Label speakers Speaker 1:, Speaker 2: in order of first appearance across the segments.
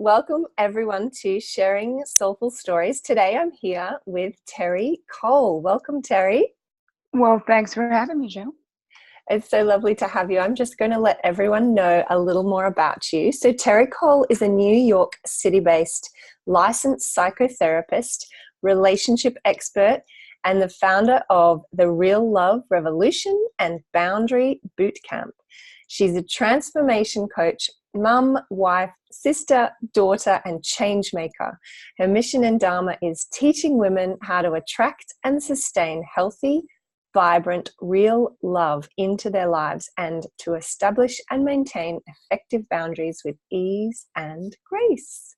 Speaker 1: Welcome everyone to Sharing Soulful Stories. Today I'm here with Terri Cole. Welcome, Terri.
Speaker 2: Well, thanks for having me, Joe.
Speaker 1: It's so lovely to have you. I'm just going to let everyone know a little more about you. So Terri Cole is a New York City-based licensed psychotherapist, relationship expert, and the founder of the Real Love Revolution and Boundary Bootcamp. She's a transformation coach, mum, wife, sister, daughter, and change maker. Her mission and dharma is teaching women how to attract and sustain healthy, vibrant, real love into their lives and to establish and maintain effective boundaries with ease and grace.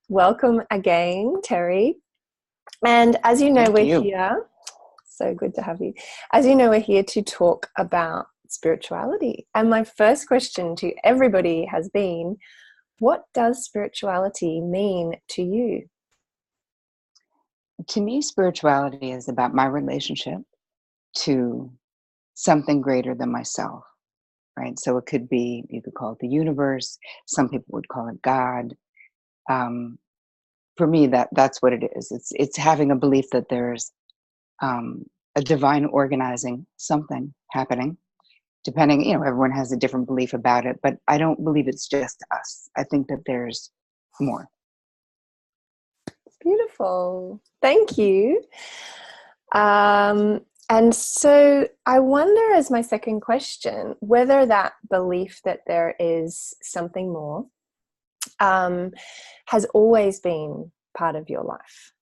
Speaker 1: Welcome again, Terri. And as you know,
Speaker 2: Thank you.
Speaker 1: here. So good to have you. As you know, we're here to talk about spirituality. And my first question to everybody has been, what does spirituality mean to you?
Speaker 2: To me, spirituality is about my relationship to something greater than myself, right? So it could be, you could call it the universe. Some people would call it God. For me, that's what it is. It's having a belief that there's a divine organizing something happening. Depending, everyone has a different belief about it, but I don't believe it's just us. I think that there's more.
Speaker 1: Beautiful. Thank you. And so I wonder, as my second question, whether that belief that there is something more has always been part of your life,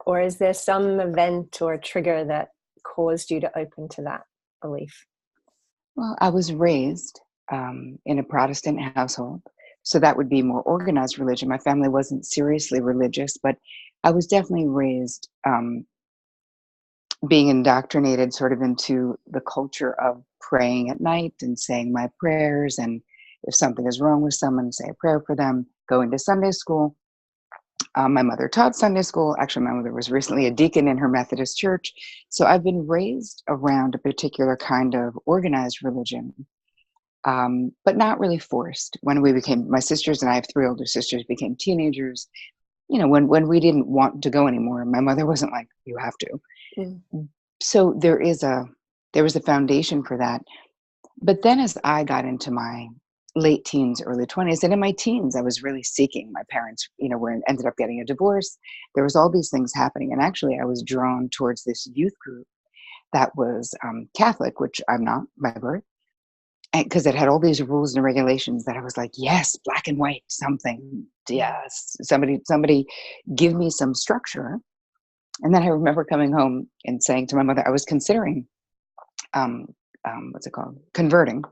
Speaker 1: or is there some event or a trigger that caused you to open to that belief?
Speaker 2: Well, I was raised in a Protestant household, so that would be more organized religion. My family wasn't seriously religious, but I was definitely raised being indoctrinated sort of into the culture of praying at night and saying my prayers. And if something is wrong with someone, say a prayer for them, going to Sunday school. My mother taught Sunday school. Actually, my mother was recently a deacon in her Methodist church. So I've been raised around a particular kind of organized religion, but not really forced. When my sisters and I have three older sisters, became teenagers, when we didn't want to go anymore, my mother wasn't like, you have to. Mm. So there was a foundation for that. But then as I got into my late teens, early 20s, and in my teens, I was really seeking. My parents, ended up getting a divorce. There was all these things happening. And actually, I was drawn towards this youth group that was Catholic, which I'm not by birth, because it had all these rules and regulations that I was like, yes, black and white, something. Yes, somebody give me some structure. And then I remember coming home and saying to my mother, I was considering, converting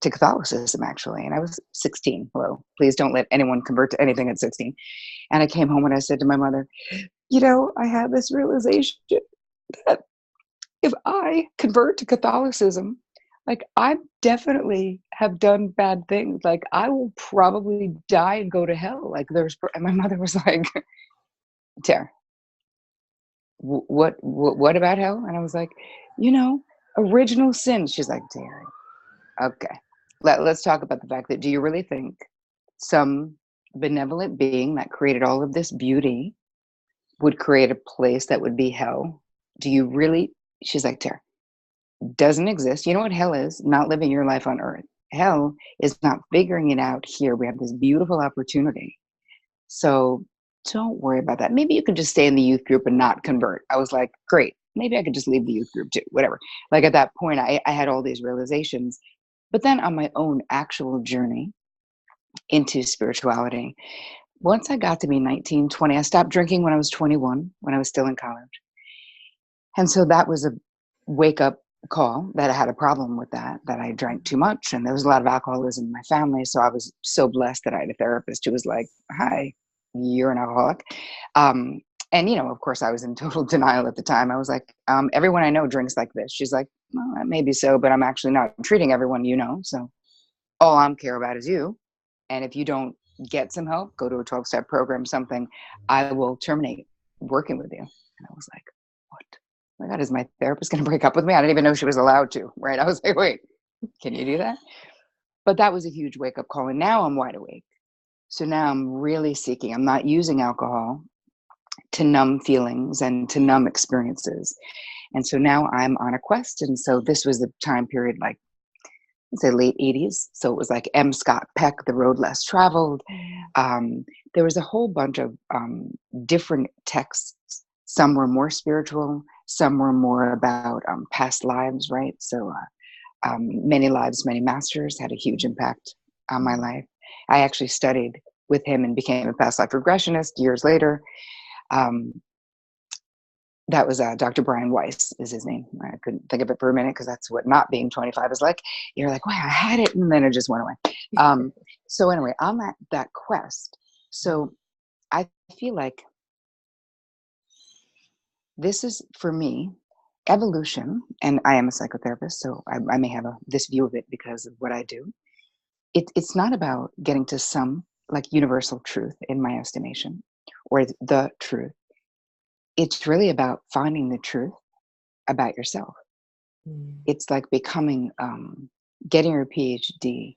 Speaker 2: to Catholicism, actually. And I was 16. Hello, please don't let anyone convert to anything at 16. And I came home and I said to my mother, I had this realization that if I convert to Catholicism, like I definitely have done bad things. Like I will probably die and go to hell. And my mother was like, Tara, what about hell? And I was like, original sin. She's like, Terry, okay. Let's talk about the fact that, do you really think some benevolent being that created all of this beauty would create a place that would be hell? Do you really? She's like, Tara, doesn't exist. You know what hell is? Not living your life on earth. Hell is not figuring it out here. We have this beautiful opportunity. So don't worry about that. Maybe you can just stay in the youth group and not convert. I was like, great. Maybe I could just leave the youth group too, whatever. Like at that point, I had all these realizations. But then on my own actual journey into spirituality, once I got to be 19, 20, I stopped drinking when I was 21, when I was still in college. And so that was a wake up call that I had a problem with that I drank too much. And there was a lot of alcoholism in my family. So I was so blessed that I had a therapist who was like, hi, you're an alcoholic. And, of course, I was in total denial at the time. I was like, everyone I know drinks like this. She's like, well, maybe so, but I'm actually not treating everyone So all I'm care about is you. And if you don't get some help, go to a 12-step program, something, I will terminate working with you. And I was like, what? Oh my God, is my therapist going to break up with me? I didn't even know she was allowed to, right? I was like, wait, can you do that? But that was a huge wake-up call. And now I'm wide awake. So now I'm really seeking, I'm not using alcohol to numb feelings and to numb experiences. And so now I'm on a quest. And so this was the time period, like, say, late 80s. So it was like M. Scott Peck, The Road Less Traveled. There was a whole bunch of different texts. Some were more spiritual, some were more about past lives, right? So Many Lives, Many Masters had a huge impact on my life. I actually studied with him and became a past life regressionist years later. That was Dr. Brian Weiss is his name. I couldn't think of it for a minute because that's what not being 25 is like. You're like, wow, I had it, and then it just went away. So anyway, I'm at that quest. So I feel like this is, for me, evolution, and I am a psychotherapist, so I may have this view of it because of what I do. It's not about getting to some like universal truth in my estimation, or the truth. It's really about finding the truth about yourself. It's like becoming, getting your PhD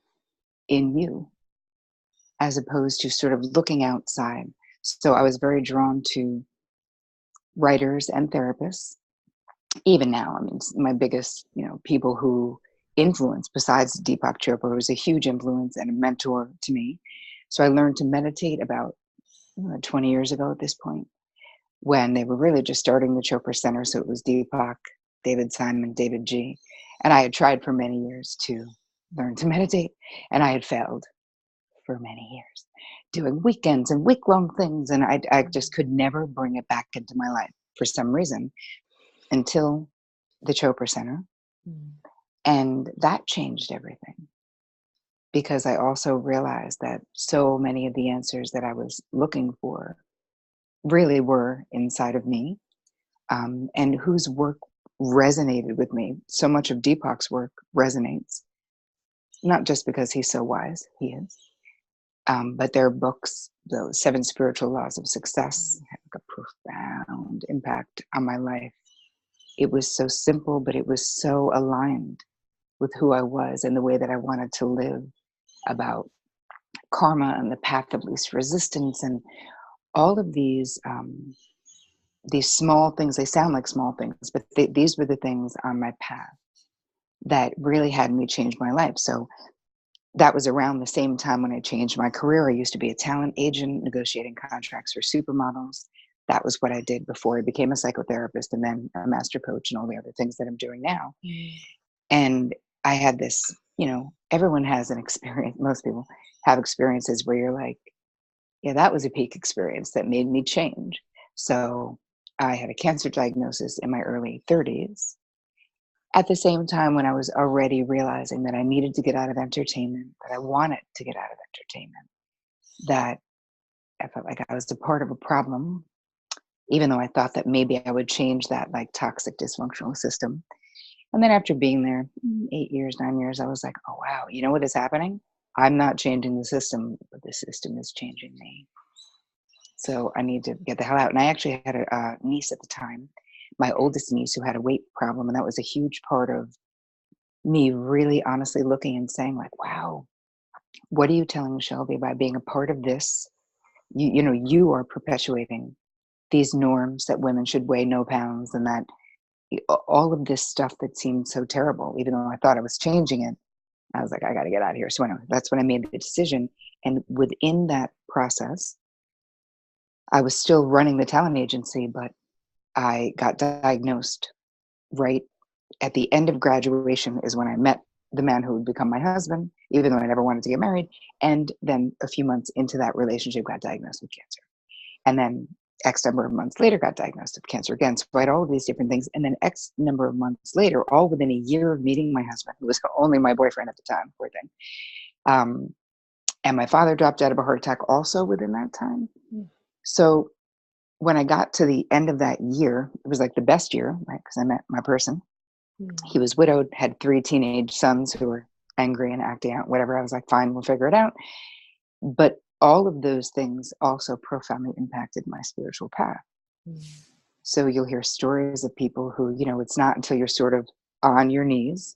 Speaker 2: in you, as opposed to sort of looking outside. So I was very drawn to writers and therapists. Even now, I mean, my biggest, people who influence, besides Deepak Chopra, who's a huge influence and a mentor to me. So I learned to meditate about 20 years ago at this point, when they were really just starting the Chopra Center. So it was Deepak, David Simon, David G. And I had tried for many years to learn to meditate, and I had failed for many years, doing weekends and week-long things. And I just could never bring it back into my life for some reason until the Chopra Center. And that changed everything, because I also realized that so many of the answers that I was looking for really were inside of me, and whose work resonated with me. So much of Deepak's work resonates, not just because he's so wise, he is, but their books, the 7 Spiritual Laws of Success, had like a profound impact on my life. It was so simple, but it was so aligned with who I was and the way that I wanted to live, about karma and the path of least resistance, and all of these small things. They sound like small things, but these were the things on my path that really had me change my life. So that was around the same time when I changed my career. I used to be a talent agent negotiating contracts for supermodels. That was what I did before I became a psychotherapist, and then a master coach, and all the other things that I'm doing now. And I had this, everyone has an experience. Most people have experiences where you're like, yeah, that was a peak experience that made me change. So I had a cancer diagnosis in my early 30s, at the same time when I was already realizing that I needed to get out of entertainment, that I wanted to get out of entertainment, that I felt like I was a part of a problem, even though I thought that maybe I would change that like toxic dysfunctional system. And then after being there 8 years, 9 years, I was like, oh, wow, you know what is happening? I'm not changing the system, but the system is changing me. So I need to get the hell out. And I actually had a niece at the time, my oldest niece, who had a weight problem. And that was a huge part of me really honestly looking and saying, like, wow, what are you telling Shelby by being a part of this? You are perpetuating these norms that women should weigh no pounds, and that all of this stuff that seemed so terrible, even though I thought I was changing it. I was like, I got to get out of here. So anyway, that's when I made the decision. And within that process, I was still running the talent agency, but I got diagnosed right at the end of graduation is when I met the man who would become my husband, even though I never wanted to get married. And then a few months into that relationship, got diagnosed with cancer. And then X number of months later, got diagnosed with cancer again. So I had all of these different things. And then X number of months later, all within a year of meeting my husband, who was only my boyfriend at the time, poor thing. And my father dropped out of a heart attack also within that time. So when I got to the end of that year, it was like the best year, right? Because I met my person. He was widowed, had 3 teenage sons who were angry and acting out, whatever. I was like, fine, we'll figure it out. But all of those things also profoundly impacted my spiritual path. So you'll hear stories of people who, it's not until you're sort of on your knees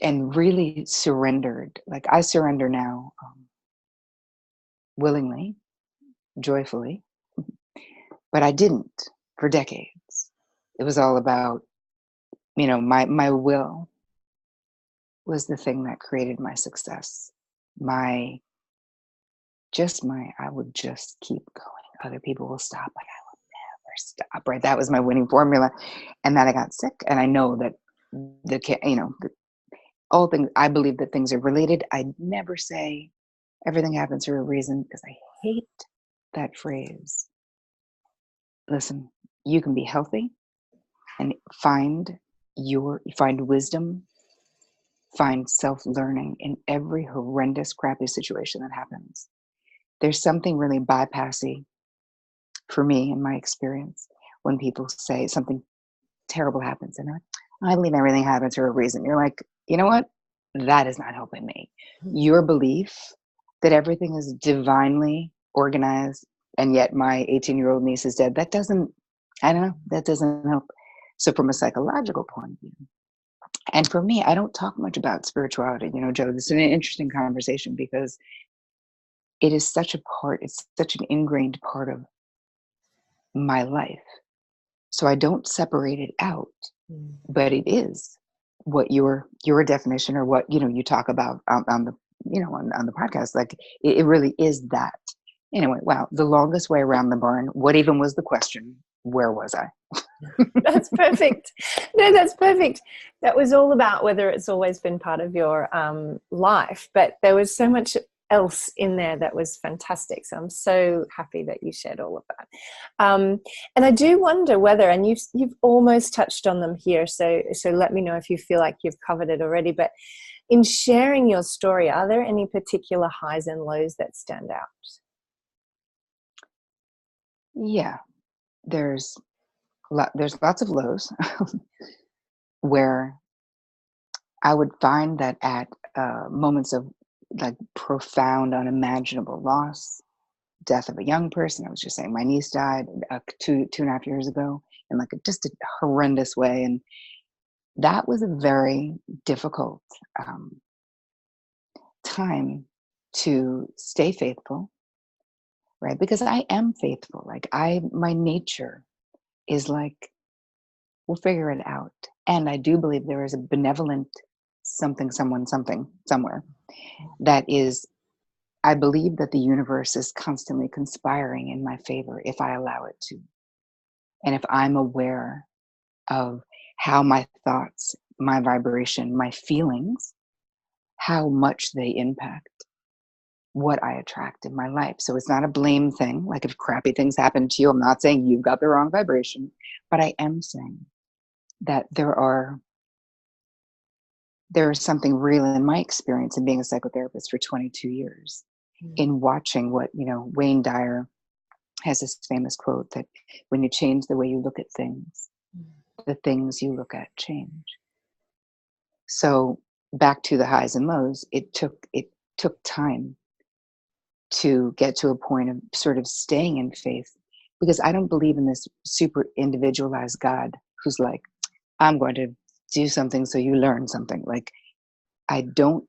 Speaker 2: and really surrendered. Like I surrender now willingly, joyfully, but I didn't for decades. It was all about, my will was the thing that created my success. My, I would just keep going. Other people will stop, but I will never stop, right? That was my winning formula. And then I got sick. And I know that all things, I believe that things are related. I never say everything happens for a reason because I hate that phrase. Listen, you can be healthy and find wisdom, find self-learning in every horrendous, crappy situation that happens. There's something really bypassy for me in my experience when people say something terrible happens and they're like, I believe everything happens for a reason. You're like, you know what? That is not helping me. Your belief that everything is divinely organized and yet my 18-year-old niece is dead, that doesn't help. So from a psychological point of view, and for me, I don't talk much about spirituality, Joe. This is an interesting conversation because it's such an ingrained part of my life. So I don't separate it out, but it is what your definition or what, you talk about on the, on the podcast. Like it really is that. Anyway, wow, the longest way around the barn. What even was the question? Where was I?
Speaker 1: That's perfect. No, that's perfect. That was all about whether it's always been part of your life, but there was so much else in there that was fantastic. So I'm so happy that you shared all of that. And I do wonder whether, and you've almost touched on them here, so let me know if you feel like you've covered it already, but in sharing your story, are there any particular highs and lows that stand out?
Speaker 2: Yeah, there's lots of lows where I would find that at moments of like profound, unimaginable loss, death of a young person. I was just saying, my niece died 2.5 years ago in like just a horrendous way, and that was a very difficult time to stay faithful, right? Because I am faithful. Like my nature is like, we'll figure it out. And I do believe there is a benevolent something, someone, something, somewhere that is, I believe that the universe is constantly conspiring in my favor if I allow it to. And if I'm aware of how my thoughts, my vibration, my feelings, how much they impact what I attract in my life. So it's not a blame thing. Like if crappy things happen to you, I'm not saying you've got the wrong vibration, but I am saying that there is something real in my experience in being a psychotherapist for 22 years in watching what, Wayne Dyer has this famous quote that when you change the way you look at things, the things you look at change. So back to the highs and lows, it took time to get to a point of sort of staying in faith, because I don't believe in this super individualized God who's like, I'm going to do something so you learn something. Like, I don't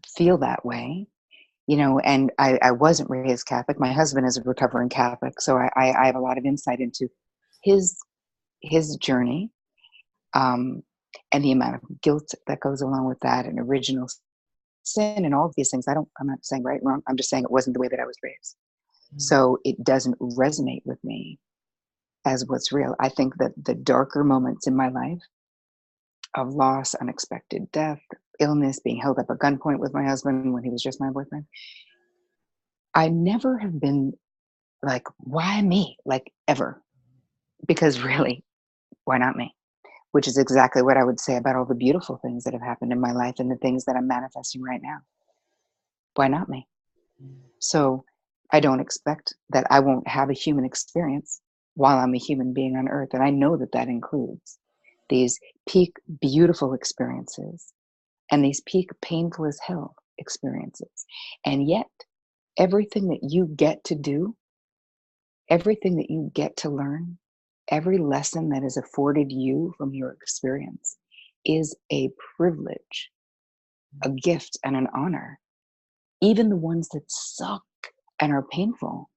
Speaker 2: feel that way, and I wasn't raised Catholic. My husband is a recovering Catholic, so I have a lot of insight into his journey, and the amount of guilt that goes along with that, and original sin, and all of these things. I'm not saying right or wrong. I'm just saying it wasn't the way that I was raised. So it doesn't resonate with me as what's real. I think that the darker moments in my life of loss, unexpected death, illness, being held up at gunpoint with my husband when he was just my boyfriend, I never have been like, why me? Like, ever. Because really, why not me? Which is exactly what I would say about all the beautiful things that have happened in my life and the things that I'm manifesting right now. Why not me? So I don't expect that I won't have a human experience while I'm a human being on earth. And I know that that includes these peak beautiful experiences and these peak painful as hell experiences. And yet, everything that you get to do, everything that you get to learn, every lesson that is afforded you from your experience is a privilege, a gift, and an honor. Even the ones that suck, and are painful.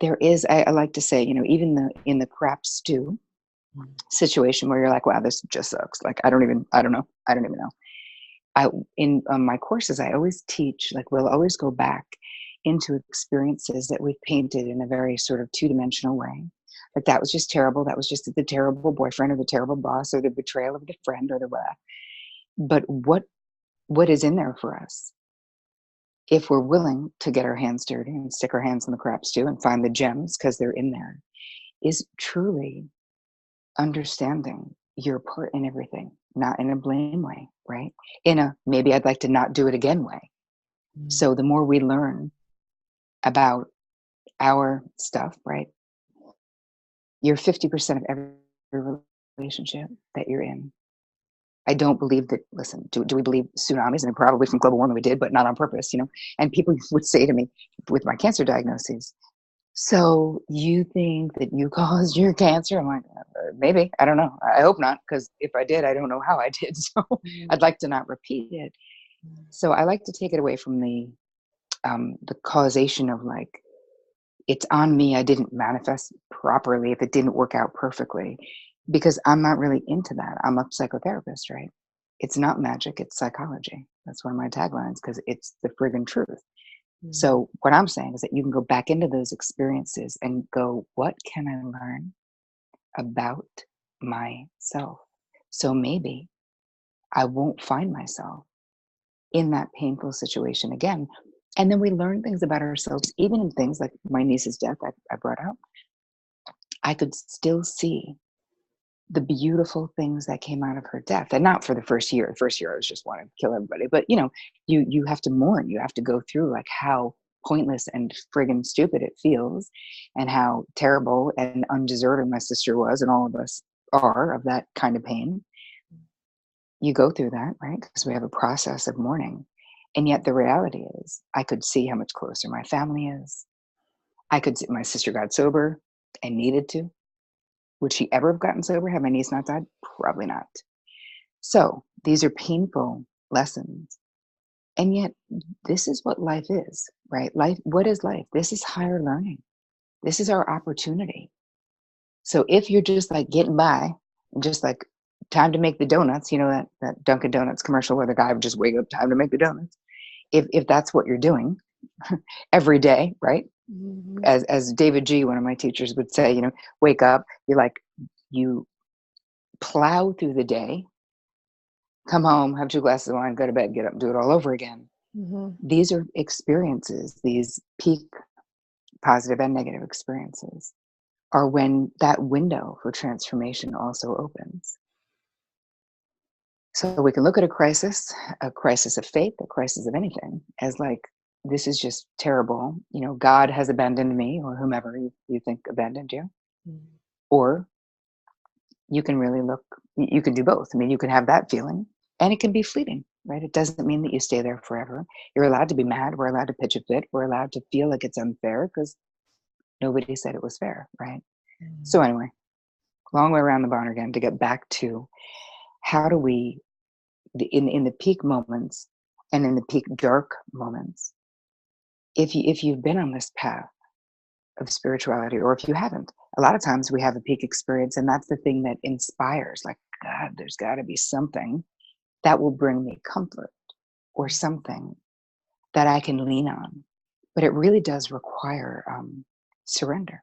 Speaker 2: There is, I like to say, even in the crap stew situation where you're like, wow, this just sucks. Like, I don't even know. In my courses, I always teach, like, we'll always go back into experiences that we've painted in a very sort of two-dimensional way. Like, that was just terrible. That was just the terrible boyfriend or the terrible boss or the betrayal of the friend or the what. But what is in there for us? If we're willing to get our hands dirty and stick our hands in the crap stew and find the gems because they're in there, is truly understanding your part in everything, not in a blame way, right? In a maybe I'd like to not do it again way. So the more we learn about our stuff, right? You're 50% of every relationship that you're in. I don't believe that, listen, do we believe tsunamis? And probably from global warming we did, but not on purpose, And people would say to me with my cancer diagnoses, so you think that you caused your cancer? I'm like, maybe, I don't know. I hope not, because if I did, I don't know how I did. So I'd like to not repeat it. So I like to take it away from the causation of like, it's on me. I didn't manifest properly if it didn't work out perfectly, because I'm not really into that. I'm a psychotherapist, right? It's not magic, it's psychology. That's one of my taglines, because it's the friggin' truth. So what I'm saying is that you can go back into those experiences and go, what can I learn about myself? So maybe I won't find myself in that painful situation again. And then we learn things about ourselves, even in things like my niece's death I brought up. I could still see the beautiful things that came out of her death, and not for the first year. The first year I was just wanting to kill everybody, but you have to mourn. You have to go through like how pointless and friggin' stupid it feels, and how terrible and undeserving my sister was, and all of us are, of that kind of pain. You go through that, right? Because we have a process of mourning. And yet the reality is I could see how much closer my family is. I could see my sister got sober and needed to. Would she ever have gotten sober had my niece not died? Probably not. So these are painful lessons. And yet this is what life is, right? Life, what is life? This is higher learning. This is our opportunity. So if you're just like getting by and just like time to make the donuts, that Dunkin' Donuts commercial where the guy would just wake up, time to make the donuts. If that's what you're doing every day, right? As David G, one of my teachers, would say, wake up, you plow through the day, come home, have 2 glasses of wine, go to bed, get up, do it all over again. These are experiences, these peak positive and negative experiences are when that window for transformation also opens. So we can look at a crisis of faith, a crisis of anything, as like, this is just terrible. God has abandoned me, or whomever you think abandoned you. Or you can really you can do both. I mean, you can have that feeling and it can be fleeting, right? It doesn't mean that you stay there forever. You're allowed to be mad. We're allowed to pitch a fit. We're allowed to feel like it's unfair because nobody said it was fair, right? So anyway, long way around the barn again to get back to how do we, in the peak moments and in the peak dark moments, if you've been on this path of spirituality, or if you haven't, a lot of times we have a peak experience, and that's the thing that inspires, like, God, there's got to be something that will bring me comfort, or something that I can lean on. But it really does require surrender.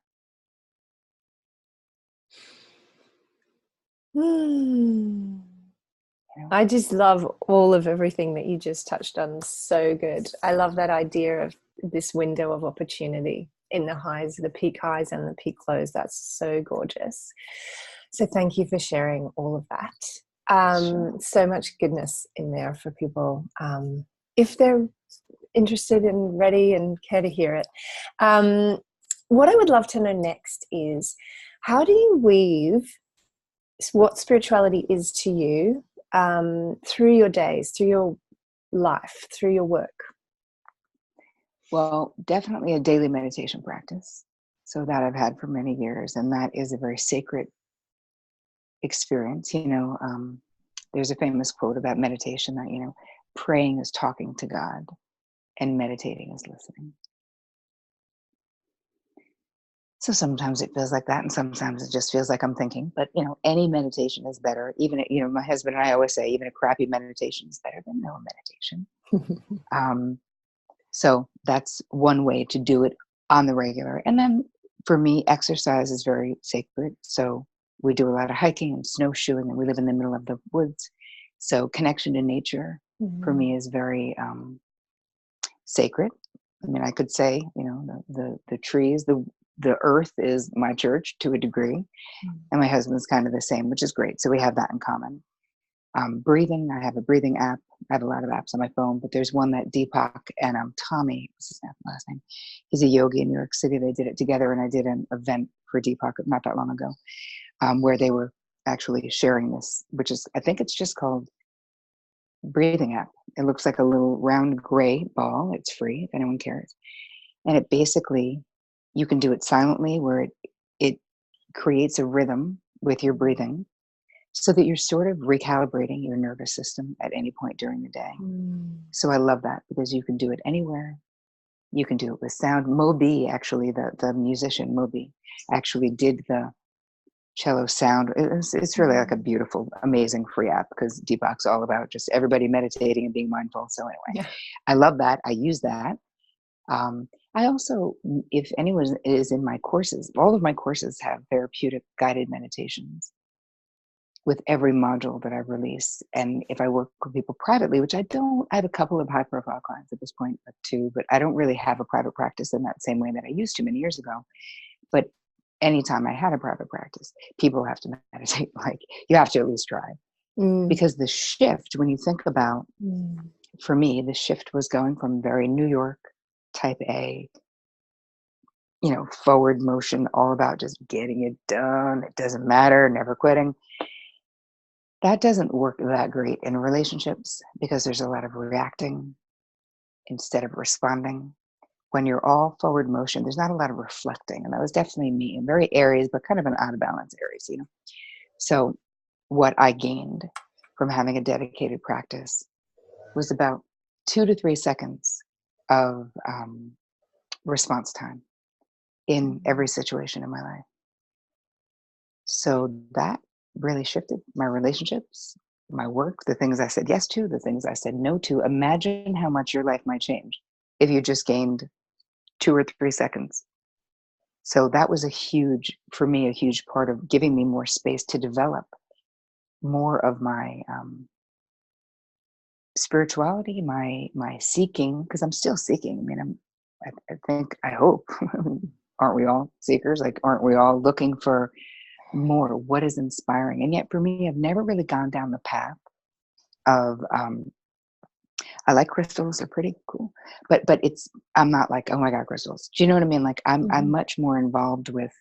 Speaker 1: I just love all of everything that you just touched on. So good. I love that idea of this window of opportunity in the highs, the peak highs and the peak lows. That's so gorgeous. So thank you for sharing all of that.
Speaker 2: Sure.
Speaker 1: So much goodness in there for people if they're interested and ready and care to hear it. What I would love to know next is, how do you weave what spirituality is to you through your days, through your life, through your work?
Speaker 2: Well, definitely a daily meditation practice. So that I've had for many years. And that is a very sacred experience. There's a famous quote about meditation that, praying is talking to God and meditating is listening. So sometimes it feels like that, and sometimes it just feels like I'm thinking. But any meditation is better. Even my husband and I always say, even a crappy meditation is better than no meditation. So that's one way to do it on the regular. And then for me, exercise is very sacred. So we do a lot of hiking and snowshoeing, and we live in the middle of the woods. So connection to nature for me is very sacred. I mean, I could say, the trees, the earth is my church to a degree, and my husband's kind of the same, which is great. So we have that in common. Breathing, I have a breathing app. I have a lot of apps on my phone, but there's one that Deepak and Tommy, what's his last name? He's a yogi in New York City. They did it together, and I did an event for Deepak not that long ago, where they were actually sharing this, which is, I think it's just called breathing app. It looks like a little round gray ball. It's free if anyone cares. And it basically, you can do it silently, where it creates a rhythm with your breathing, so that you're sort of recalibrating your nervous system at any point during the day. So I love that, because you can do it anywhere. You can do it with sound. Moby, actually, the musician Moby, actually did the cello sound. It's really like a beautiful, amazing free app, because Deepak's all about just everybody meditating and being mindful. So anyway, I love that. I use that. I also, if anyone is in my courses, all of my courses have therapeutic guided meditations with every module that I release. And if I work with people privately, which I don't, I have a couple of high profile clients at this point, but I don't really have a private practice in that same way that I used to many years ago. But anytime I had a private practice, people have to meditate. Like, you have to at least try. Because the shift, when you think about, for me, the shift was going from very New York type A, forward motion, all about just getting it done. It doesn't matter, never quitting. That doesn't work that great in relationships, because there's a lot of reacting instead of responding. When you're all forward motion, there's not a lot of reflecting. And that was definitely me, in very Aries, but kind of an out of balance Aries, So what I gained from having a dedicated practice was about 2 to 3 seconds of response time in every situation in my life. So that really shifted my relationships, my work, the things I said yes to, the things I said no to. Imagine how much your life might change if you just gained 2 or 3 seconds. So that was for me, a huge part of giving me more space to develop more of my spirituality, my seeking, because I'm still seeking. I mean, I hope, aren't we all seekers? Like, aren't we all looking for more? What is inspiring? And yet for me, I've never really gone down the path of I like crystals, they're pretty cool, but I'm not like, oh my god, crystals, do you know what I mean? Like, I'm much more involved with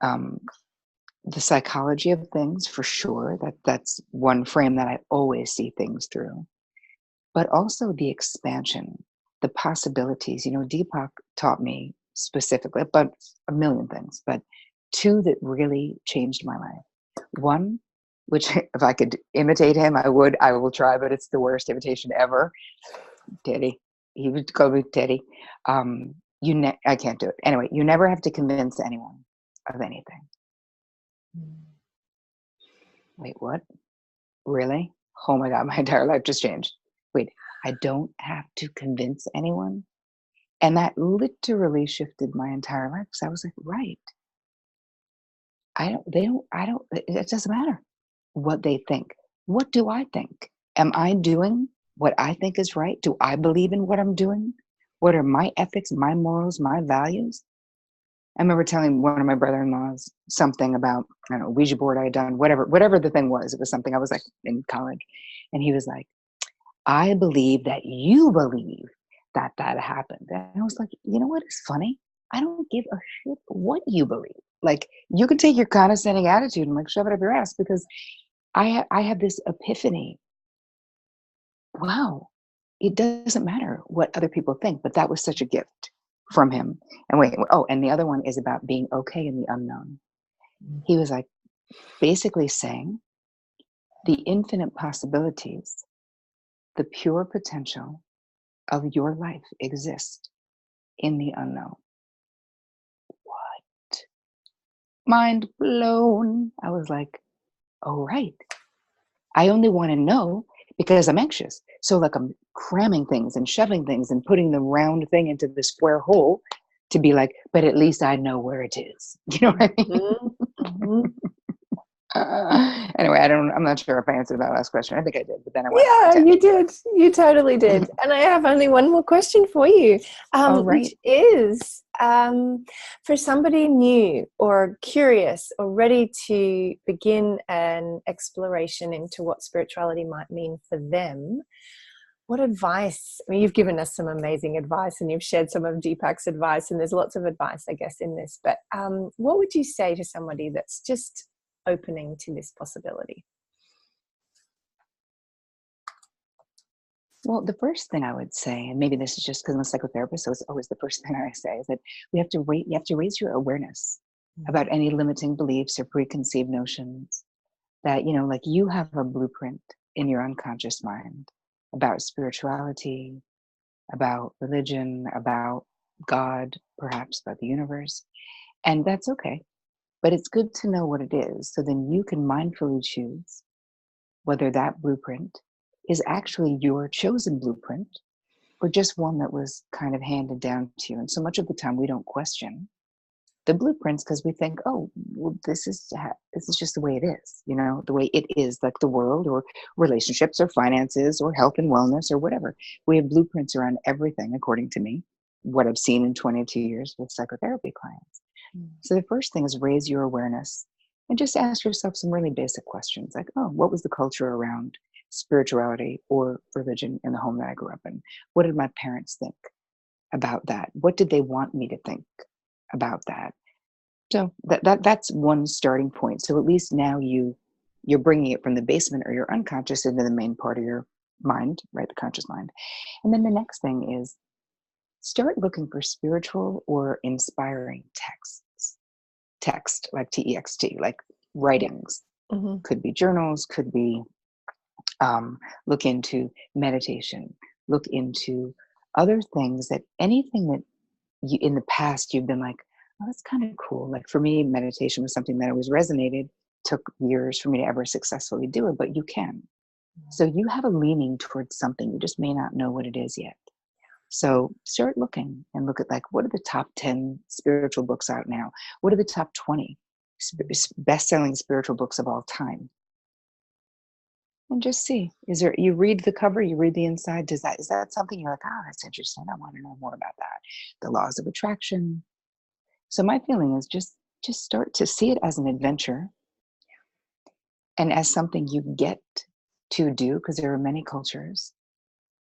Speaker 2: the psychology of things, for sure. That's one frame that I always see things through, but also the expansion, the possibilities. Deepak taught me specifically about a million things, but 2 that really changed my life. One, which if I could imitate him, I will try, but it's the worst imitation ever. Teddy. He would call me Teddy. I can't do it. Anyway, you never have to convince anyone of anything. Wait, what? Really? Oh my God, my entire life just changed. Wait, I don't have to convince anyone? And that literally shifted my entire life, because I was like, right. It doesn't matter what they think. What do I think? Am I doing what I think is right? Do I believe in what I'm doing? What are my ethics, my morals, my values? I remember telling one of my brother-in-laws something about, I don't know, Ouija board I had done, whatever the thing was. It was something I was like in college. And he was like, I believe that you believe that happened. And I was like, you know what is funny? I don't give a shit what you believe. Like, you can take your condescending attitude and like shove it up your ass, because I had this epiphany. Wow, it doesn't matter what other people think, but that was such a gift from him. And and the other one is about being okay in the unknown. He was like, basically saying, the infinite possibilities, the pure potential of your life exist in the unknown. Mind blown. I was like, oh, right. I only want to know because I'm anxious. So like I'm cramming things and shoving things and putting the round thing into the square hole to be like, but at least I know where it is. You know what I mean?
Speaker 1: Mm-hmm.
Speaker 2: Anyway, I'm not sure if I answered that last question. I think I did, but then I went on a
Speaker 1: Yeah, you
Speaker 2: tangent.
Speaker 1: did. You totally did. And I have only one more question for you,
Speaker 2: All
Speaker 1: which
Speaker 2: right.
Speaker 1: is for somebody new or curious or ready to begin an exploration into what spirituality might mean for them. What advice? I mean, you've given us some amazing advice and you've shared some of Deepak's advice, and there's lots of advice, I guess, in this. But what would you say to somebody that's just opening to this possibility?
Speaker 2: Well, the first thing I would say, and maybe this is just because I'm a psychotherapist, so it's always the first thing I say, is that you have to raise your awareness about any limiting beliefs or preconceived notions that, like you have a blueprint in your unconscious mind about spirituality, about religion, about God, perhaps about the universe. And that's okay. But it's good to know what it is. So then you can mindfully choose whether that blueprint is actually your chosen blueprint or just one that was kind of handed down to you. And so much of the time we don't question the blueprints because we think, oh, well, this is just the way it is, the way it is, like the world or relationships or finances or health and wellness or whatever. We have blueprints around everything, according to me, what I've seen in 22 years with psychotherapy clients. So the first thing is raise your awareness and just ask yourself some really basic questions like, oh, what was the culture around spirituality or religion in the home that I grew up in? What did my parents think about that? What did they want me to think about that? So that's one starting point. So at least now you're bringing it from the basement or your unconscious into the main part of your mind, right? The conscious mind. And then the next thing is start looking for spiritual or inspiring text like text, like writings.
Speaker 1: Mm-hmm.
Speaker 2: Could be journals, could be look into meditation, look into other things, that anything that you in the past you've been like, oh, that's kind of cool. Like for me, meditation was something that always resonated. Took years for me to ever successfully do it, but you can. So you have a leaning towards something. You just may not know what it is yet. So start looking and look at like, what are the top 10 spiritual books out now? What are the top 20 best-selling spiritual books of all time? And just see, you read the cover, you read the inside. Is that something you're like, oh, that's interesting. I want to know more about that. The laws of attraction. So my feeling is just start to see it as an adventure and as something you get to do, because there are many cultures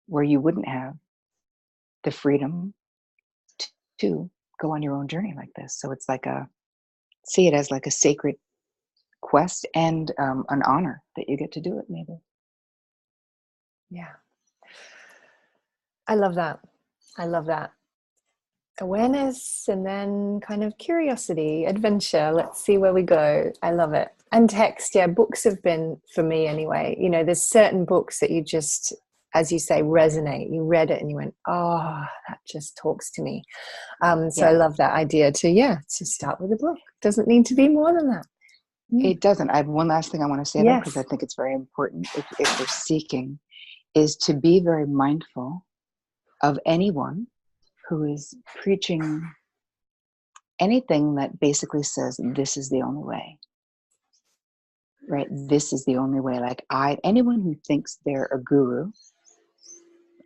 Speaker 2: where you wouldn't have the freedom to go on your own journey like this. So it's like see it as like a sacred quest and an honor that you get to do it, maybe.
Speaker 1: Yeah. I love that. I love that. Awareness and then kind of curiosity, adventure. Let's see where we go. I love it. And text, yeah, books have been, for me anyway, there's certain books that you just, as you say, resonate. You read it and you went, oh, that just talks to me. So I love that idea to start with a book. Doesn't need to be more than that.
Speaker 2: It doesn't. I have one last thing I want to say though, because I think it's very important if we're seeking, is to be very mindful of anyone who is preaching anything that basically says this is the only way, right? This is the only way. Like anyone who thinks they're a guru,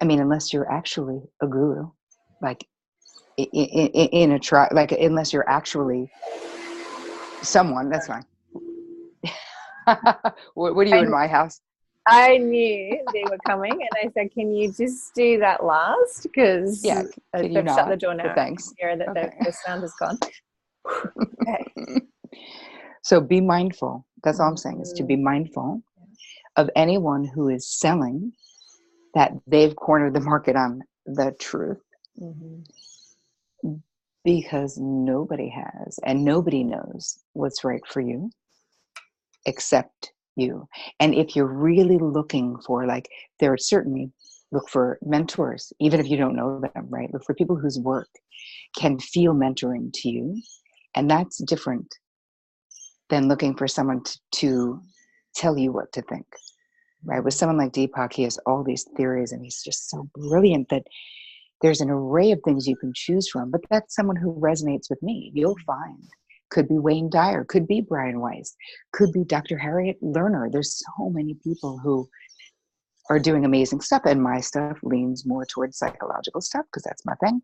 Speaker 2: I mean, unless you're actually a guru, like in a tribe, like unless you're actually someone, that's fine. What are you in my house?
Speaker 1: I knew they were coming, and I said, "Can you just do that last?" Because
Speaker 2: can you
Speaker 1: they've shut the
Speaker 2: not?
Speaker 1: door now.
Speaker 2: Thanks.
Speaker 1: I can hear that
Speaker 2: Okay.
Speaker 1: the sound is gone. Okay.
Speaker 2: So be mindful. That's all I'm saying, is to be mindful of anyone who is selling that they've cornered the market on the truth. Mm-hmm. Because nobody has, and nobody knows what's right for you except you. And if you're really looking for, like, there are certainly, look for mentors, even if you don't know them, right? Look for people whose work can feel mentoring to you. And that's different than looking for someone to tell you what to think. Right? With someone like Deepak, he has all these theories and he's just so brilliant that there's an array of things you can choose from, but that's someone who resonates with me. You'll find. Could be Wayne Dyer, could be Brian Weiss, could be Dr. Harriet Lerner. There's so many people who are doing amazing stuff, and my stuff leans more towards psychological stuff because that's my thing.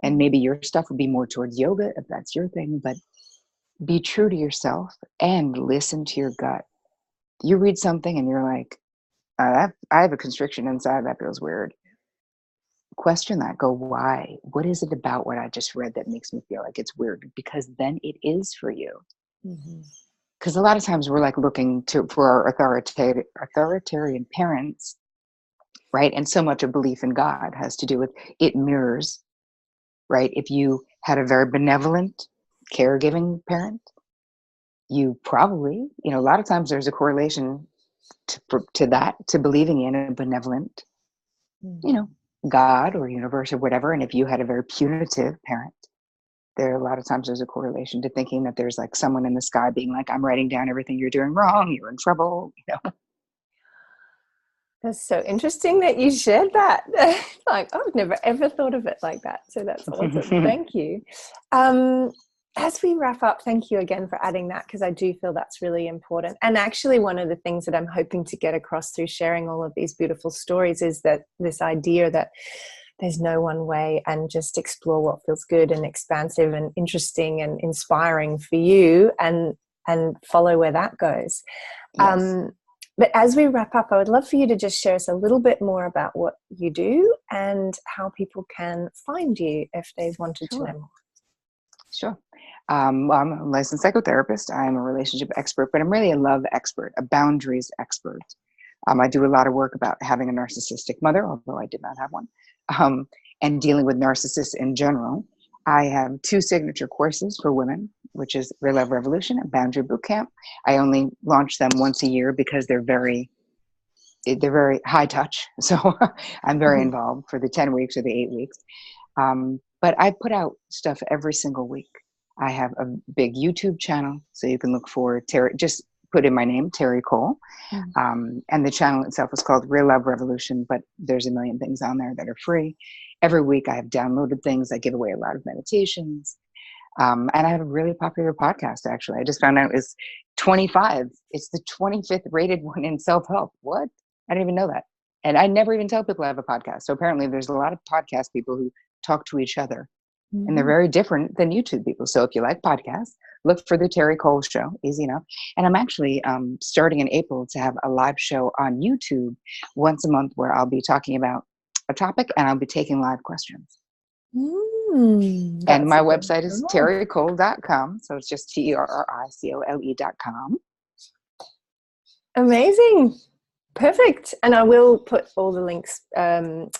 Speaker 2: And maybe your stuff would be more towards yoga if that's your thing, but be true to yourself and listen to your gut. You read something and you're like, I have a constriction inside, that feels weird. Question that, go, why? What is it about what I just read that makes me feel like it's weird? Because then it is for you. Because a lot of times we're like looking for our authoritarian parents, right? And so much of belief in God has to do with it mirrors, right? If you had a very benevolent, caregiving parent, you probably, a lot of times there's a correlation to that, to believing in a benevolent, God or universe or whatever. And if you had a very punitive parent, there a lot of times there's a correlation to thinking that there's like someone in the sky being like, I'm writing down everything you're doing wrong, you're in trouble,
Speaker 1: That's so interesting that you shared that. Like, I've never ever thought of it like that. So that's awesome. Thank you. As we wrap up, thank you again for adding that, because I do feel that's really important. And actually, one of the things that I'm hoping to get across through sharing all of these beautiful stories is that this idea that there's no one way, and just explore what feels good and expansive and interesting and inspiring for you, and follow where that goes.
Speaker 2: Yes.
Speaker 1: But as we wrap up, I would love for you to just share us a little bit more about what you do and how people can find you if they wanted to know more.
Speaker 2: Sure. Well, I'm a licensed psychotherapist. I'm a relationship expert, but I'm really a love expert, a boundaries expert. I do a lot of work about having a narcissistic mother, although I did not have one, and dealing with narcissists in general. I have 2 signature courses for women, which is Real Love Revolution and Boundary Bootcamp. I only launch them once a year because they're very high touch. So I'm very involved for the 10 weeks or the 8 weeks. But I put out stuff every single week. I have a big YouTube channel, so you can look for Terri. Just put in my name, Terri Cole. And the channel itself is called Real Love Revolution, but there's a million things on there that are free. Every week I have downloaded things. I give away a lot of meditations. And I have a really popular podcast, actually. I just found out it's 25. It's the 25th rated one in self-help. What? I didn't even know that. And I never even tell people I have a podcast. So apparently there's a lot of podcast people who talk to each other. And they're very different than YouTube people. So if you like podcasts, look for the Terri Cole Show. Easy enough. And I'm actually starting in April to have a live show on YouTube once a month where I'll be talking about a topic and I'll be taking live questions. And my website is terricole.com. So it's just TERRICOLE.com.
Speaker 1: Amazing. Perfect. And I will put all the links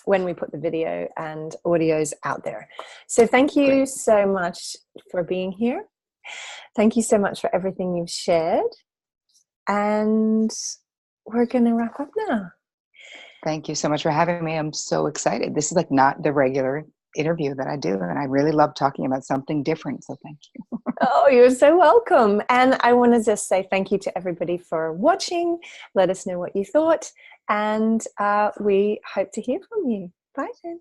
Speaker 1: when we put the video and audios out there. So thank you so much for being here. Thank you so much for everything you've shared. And we're going to wrap up now.
Speaker 2: Thank you so much for having me. I'm so excited. This is like not the regular interview that I do, and I really love talking about something different. So thank you.
Speaker 1: Oh, you're so welcome. And I want to just say thank you to everybody for watching. Let us know what you thought, and we hope to hear from you. Bye then.